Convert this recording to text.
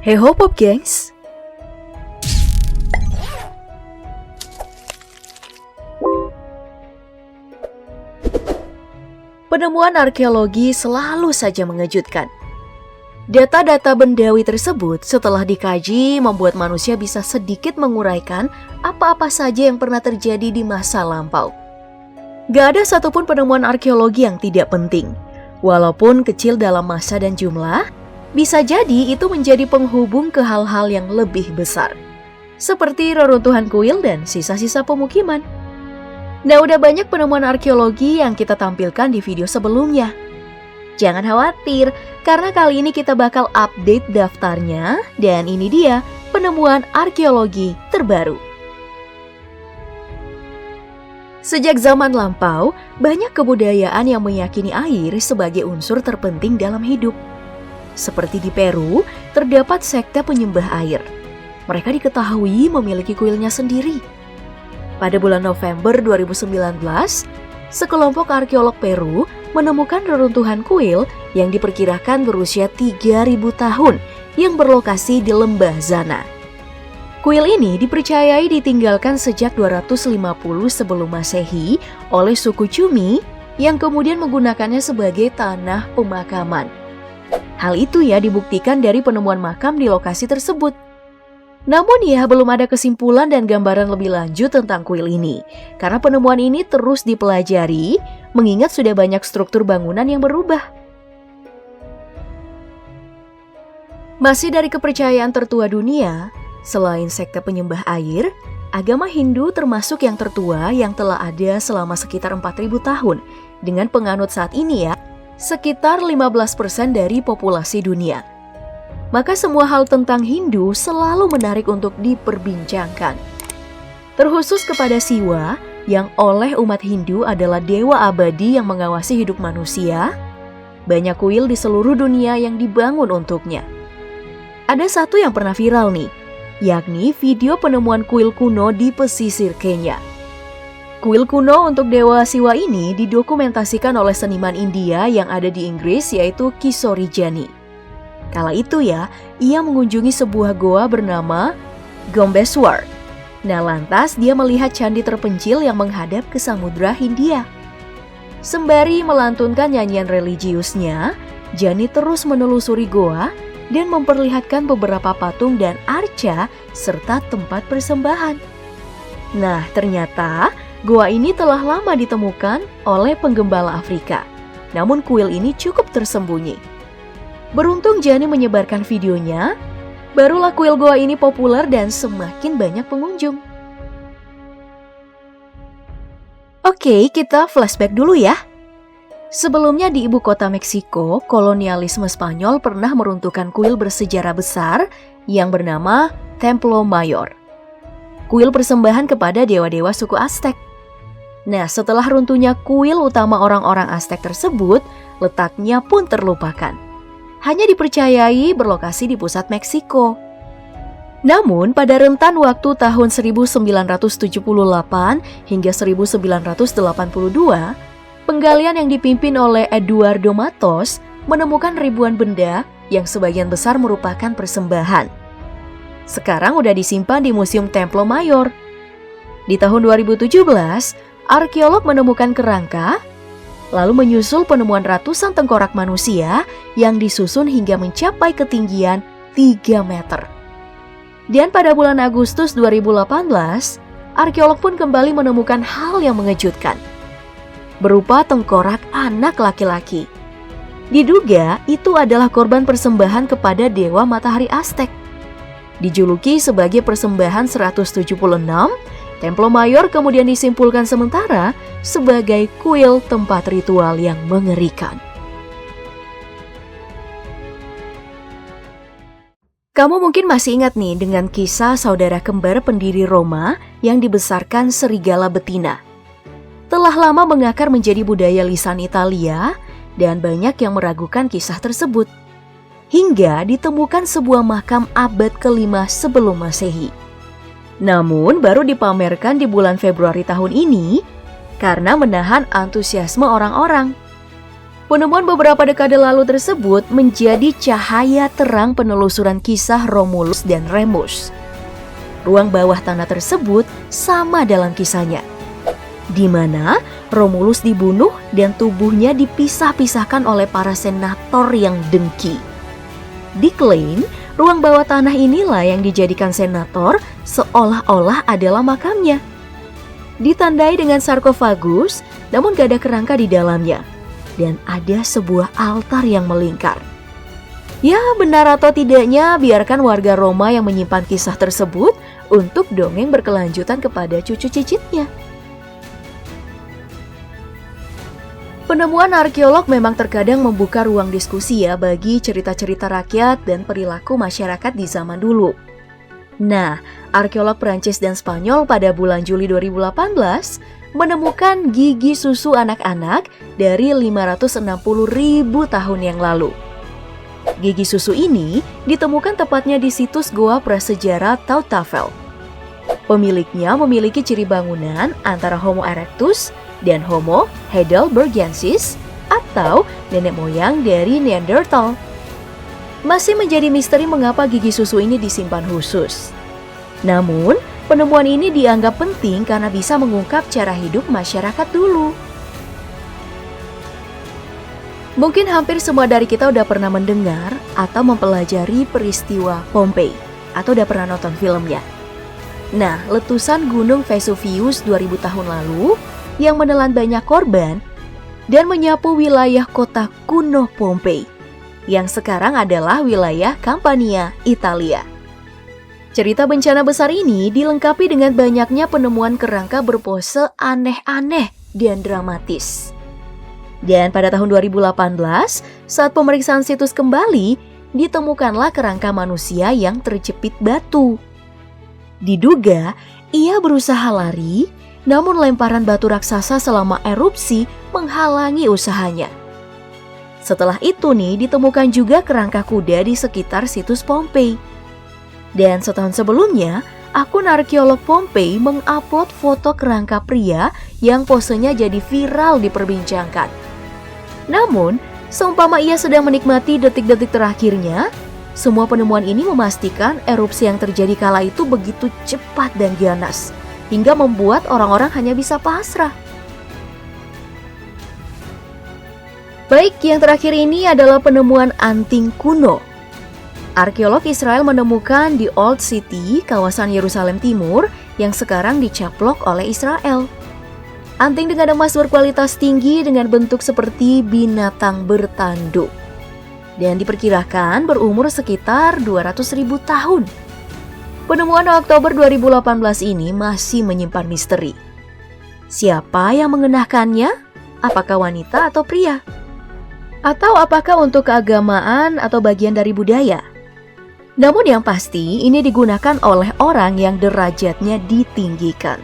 Hey ho pop gengs. Penemuan arkeologi selalu saja mengejutkan. Data-data bendawi tersebut setelah dikaji membuat manusia bisa sedikit menguraikan apa-apa saja yang pernah terjadi di masa lampau. Gak ada satupun penemuan arkeologi yang tidak penting. Walaupun kecil dalam masa dan jumlah, bisa jadi itu menjadi penghubung ke hal-hal yang lebih besar. Seperti reruntuhan kuil dan sisa-sisa pemukiman. Nah, udah banyak penemuan arkeologi yang kita tampilkan di video sebelumnya. Jangan khawatir, karena kali ini kita bakal update daftarnya, dan ini dia penemuan arkeologi terbaru. Sejak zaman lampau, banyak kebudayaan yang meyakini air sebagai unsur terpenting dalam hidup. Seperti di Peru, terdapat sekte penyembah air. Mereka diketahui memiliki kuilnya sendiri. Pada bulan November 2019, sekelompok arkeolog Peru menemukan reruntuhan kuil yang diperkirakan berusia 3.000 tahun yang berlokasi di lembah Zana. Kuil ini dipercayai ditinggalkan sejak 250 sebelum Masehi oleh suku Cumi yang kemudian menggunakannya sebagai tanah pemakaman. Hal itu dibuktikan dari penemuan makam di lokasi tersebut. Namun belum ada kesimpulan dan gambaran lebih lanjut tentang kuil ini, karena penemuan ini terus dipelajari, mengingat sudah banyak struktur bangunan yang berubah. Masih dari kepercayaan tertua dunia, selain sekte penyembah air, agama Hindu termasuk yang tertua yang telah ada selama sekitar 4.000 tahun, dengan penganut saat ini sekitar 15% dari populasi dunia. Maka semua hal tentang Hindu selalu menarik untuk diperbincangkan. Terkhusus kepada Siwa, yang oleh umat Hindu adalah dewa abadi yang mengawasi hidup manusia, banyak kuil di seluruh dunia yang dibangun untuknya. Ada satu yang pernah viral nih, yakni video penemuan kuil kuno di pesisir Kenya. Kuil kuno untuk Dewa Siwa ini didokumentasikan oleh seniman India yang ada di Inggris, yaitu Kishore Jani. Kala itu ia mengunjungi sebuah goa bernama Gombeswar. Nah, lantas dia melihat candi terpencil yang menghadap ke Samudra Hindia. Sembari melantunkan nyanyian religiusnya, Jani terus menelusuri goa dan memperlihatkan beberapa patung dan arca serta tempat persembahan. Nah, ternyata goa ini telah lama ditemukan oleh penggembala Afrika. Namun kuil ini cukup tersembunyi. Beruntung Jani menyebarkan videonya, barulah kuil goa ini populer dan semakin banyak pengunjung. Oke, kita flashback dulu ya. Sebelumnya di ibu kota Meksiko, kolonialisme Spanyol pernah meruntuhkan kuil bersejarah besar yang bernama Templo Mayor. Kuil persembahan kepada dewa-dewa suku Aztec. Nah, setelah runtuhnya kuil utama orang-orang Aztec tersebut, letaknya pun terlupakan. Hanya dipercayai berlokasi di pusat Meksiko. Namun, pada rentan waktu tahun 1978 hingga 1982, penggalian yang dipimpin oleh Eduardo Matos menemukan ribuan benda yang sebagian besar merupakan persembahan. Sekarang udah disimpan di Museum Templo Mayor. Di tahun 2017, arkeolog menemukan kerangka, lalu menyusul penemuan ratusan tengkorak manusia yang disusun hingga mencapai ketinggian 3 meter. Dan pada bulan Agustus 2018, arkeolog pun kembali menemukan hal yang mengejutkan, berupa tengkorak anak laki-laki. Diduga itu adalah korban persembahan kepada dewa matahari Aztec. Dijuluki sebagai persembahan 176, Templo Mayor kemudian disimpulkan sementara sebagai kuil tempat ritual yang mengerikan. Kamu mungkin masih ingat nih dengan kisah saudara kembar pendiri Roma yang dibesarkan serigala betina. Telah lama mengakar menjadi budaya lisan Italia dan banyak yang meragukan kisah tersebut. Hingga ditemukan sebuah makam abad ke-5 sebelum Masehi. Namun baru dipamerkan di bulan Februari tahun ini karena menahan antusiasme orang-orang. Penemuan beberapa dekade lalu tersebut menjadi cahaya terang penelusuran kisah Romulus dan Remus. Ruang bawah tanah tersebut sama dalam kisahnya, di mana Romulus dibunuh dan tubuhnya dipisah-pisahkan oleh para senator yang dengki. Diklaim, ruang bawah tanah inilah yang dijadikan senator seolah-olah adalah makamnya. Ditandai dengan sarkofagus, namun gak ada kerangka di dalamnya. Dan ada sebuah altar yang melingkar. Ya, benar atau tidaknya, biarkan warga Roma yang menyimpan kisah tersebut untuk dongeng berkelanjutan kepada cucu cicitnya. Penemuan arkeolog memang terkadang membuka ruang diskusi ya bagi cerita-cerita rakyat dan perilaku masyarakat di zaman dulu. Nah, arkeolog Prancis dan Spanyol pada bulan Juli 2018 menemukan gigi susu anak-anak dari 560.000 tahun yang lalu. Gigi susu ini ditemukan tepatnya di situs Goa Prasejarah Tautafel. Pemiliknya memiliki ciri bangunan antara Homo erectus dan Homo heidelbergensis atau nenek moyang dari Neanderthal. Masih menjadi misteri mengapa gigi susu ini disimpan khusus. Namun, penemuan ini dianggap penting karena bisa mengungkap cara hidup masyarakat dulu. Mungkin hampir semua dari kita udah pernah mendengar atau mempelajari peristiwa Pompei atau udah pernah nonton filmnya. Nah, letusan Gunung Vesuvius 2000 tahun lalu yang menelan banyak korban dan menyapu wilayah kota kuno Pompei yang sekarang adalah wilayah Campania, Italia. Cerita bencana besar ini dilengkapi dengan banyaknya penemuan kerangka berpose aneh-aneh dan dramatis. Dan pada tahun 2018, saat pemeriksaan situs kembali, ditemukanlah kerangka manusia yang terjepit batu. Diduga, ia berusaha lari, namun lemparan batu raksasa selama erupsi menghalangi usahanya. Setelah itu ditemukan juga kerangka kuda di sekitar situs Pompei. Dan setahun sebelumnya, akun arkeolog Pompei mengupload foto kerangka pria yang posenya jadi viral diperbincangkan. Namun, seumpama ia sedang menikmati detik-detik terakhirnya, semua penemuan ini memastikan erupsi yang terjadi kala itu begitu cepat dan ganas, hingga membuat orang-orang hanya bisa pasrah. Baik, yang terakhir ini adalah penemuan anting kuno. Arkeolog Israel menemukan di Old City, kawasan Yerusalem Timur, yang sekarang dicaplok oleh Israel. Anting dengan emas berkualitas tinggi dengan bentuk seperti binatang bertanduk. Dan diperkirakan berumur sekitar 200.000 tahun. Penemuan Oktober 2018 ini masih menyimpan misteri. Siapa yang mengenakannya? Apakah wanita atau pria? Atau apakah untuk keagamaan atau bagian dari budaya? Namun yang pasti ini digunakan oleh orang yang derajatnya ditinggikan.